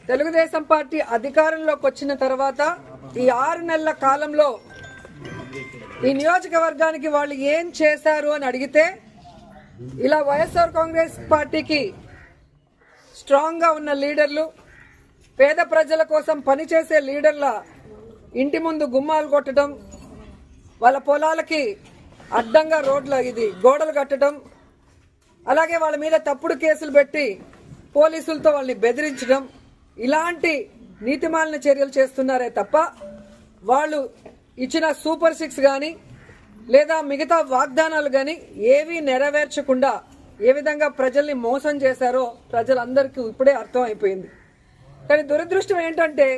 Telugu Desam party అధికారంలోకి వచ్చిన తర్వాత ఈ 6 నెలల కాలంలో ఈ నియోజకవర్గానికి వాళ్ళు ఏం చేశారు అని అడిగితే ఇలా వైఎస్ఆర్ కాంగ్రెస్ పార్టీకి స్ట్రాంగ్ గా ఉన్న లీడర్లు, పేద ప్రజల కోసం పనిచేసే లీడర్ల ఇంటి ముందు గుమ్మాలు కొట్టడం, వాళ్ళ పొలాలకి అడ్డంగా గోడలు కట్టడం, అలాగే వాళ్ళ మీద తప్పుడు కేసులు పెట్టి పోలీసులతో వాళ్ళని బెదిరించడం, ఇలాంటి నీతిమాలిన చర్యలు చేస్తున్నారే తప్ప వాళ్ళు ఇచ్చిన సూపర్ 6 కానీ లేదా మిగతా వాగ్దానాలు కానీ ఏవీ నెరవేర్చకుండా ఏ విధంగా ప్రజల్ని మోసం చేశారో ప్రజలందరికీ ఇప్పుడే అర్థం అయిపోయింది. కానీ దురదృష్టం ఏంటంటే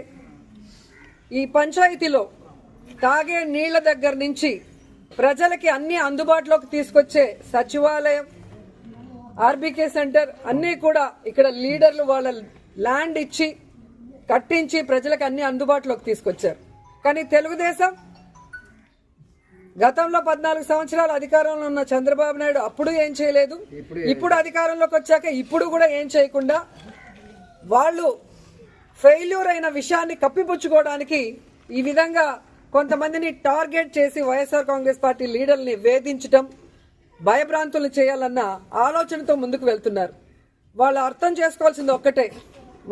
ఈ పంచాయతీలో తాగే నీళ్ల దగ్గర నుంచి ప్రజలకి అన్ని అందుబాటులోకి తీసుకొచ్చే సచివాలయం, ఆర్బీకే సెంటర్ అన్నీ కూడా ఇక్కడ లీడర్లు వాళ్ళ ల్యాండ్ ఇచ్చి కట్టించి ప్రజలకు అన్ని అందుబాటులోకి తీసుకొచ్చారు. కానీ తెలుగుదేశం గతంలో 14 సంవత్సరాలు అధికారంలో ఉన్న చంద్రబాబు నాయుడు అప్పుడు ఏం చేయలేదు, ఇప్పుడు అధికారంలోకి వచ్చాక ఇప్పుడు కూడా ఏం చేయకుండా వాళ్ళు ఫెయిల్యూర్ అయిన విషయాన్ని కప్పిపుచ్చుకోవడానికి ఈ విధంగా కొంతమందిని టార్గెట్ చేసి వైఎస్ఆర్ కాంగ్రెస్ పార్టీ లీడర్ని వేధించడం, భయభ్రాంతులు చేయాలన్న ఆలోచనతో ముందుకు వెళ్తున్నారు. వాళ్ళు అర్థం చేసుకోవాల్సింది ఒక్కటే,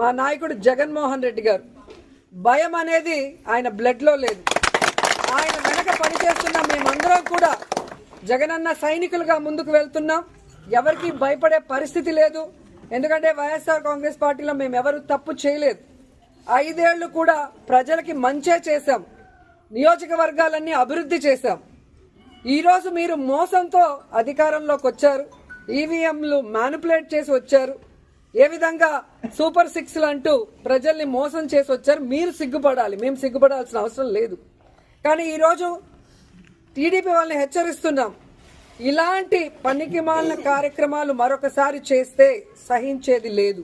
మా నాయకుడు జగన్మోహన్ రెడ్డి గారు భయం అనేది ఆయన బ్లడ్ లో లేదు. ఆయన వెనక పనిచేస్తున్న మేమందరం కూడా జగనన్న సైనికులుగా ముందుకు వెళ్తున్నాం. ఎవరికి భయపడే పరిస్థితి లేదు. ఎందుకంటే వైఎస్ఆర్ కాంగ్రెస్ పార్టీలో మేము ఎవరు తప్పు చేయలేదు. 5 ఏళ్లు కూడా ప్రజలకి మంచే చేశాం, నియోజకవర్గాలన్నీ అభివృద్ధి చేశాం. ఈరోజు మీరు మోసంతో అధికారంలోకి వచ్చారు, ఈవీఎంలు మ్యానిపులేట్ చేసి వచ్చారు, ఏ విధంగా సూపర్ 6లు అంటూ ప్రజల్ని మోసం చేసి వచ్చారు. మీరు సిగ్గుపడాలి, మేము సిగ్గుపడాల్సిన అవసరం లేదు. కానీ ఈరోజు టీడీపీ వాళ్ళని హెచ్చరిస్తున్నాం, ఇలాంటి పనికిమాలిన కార్యక్రమాలు మరొకసారి చేస్తే సహించేది లేదు.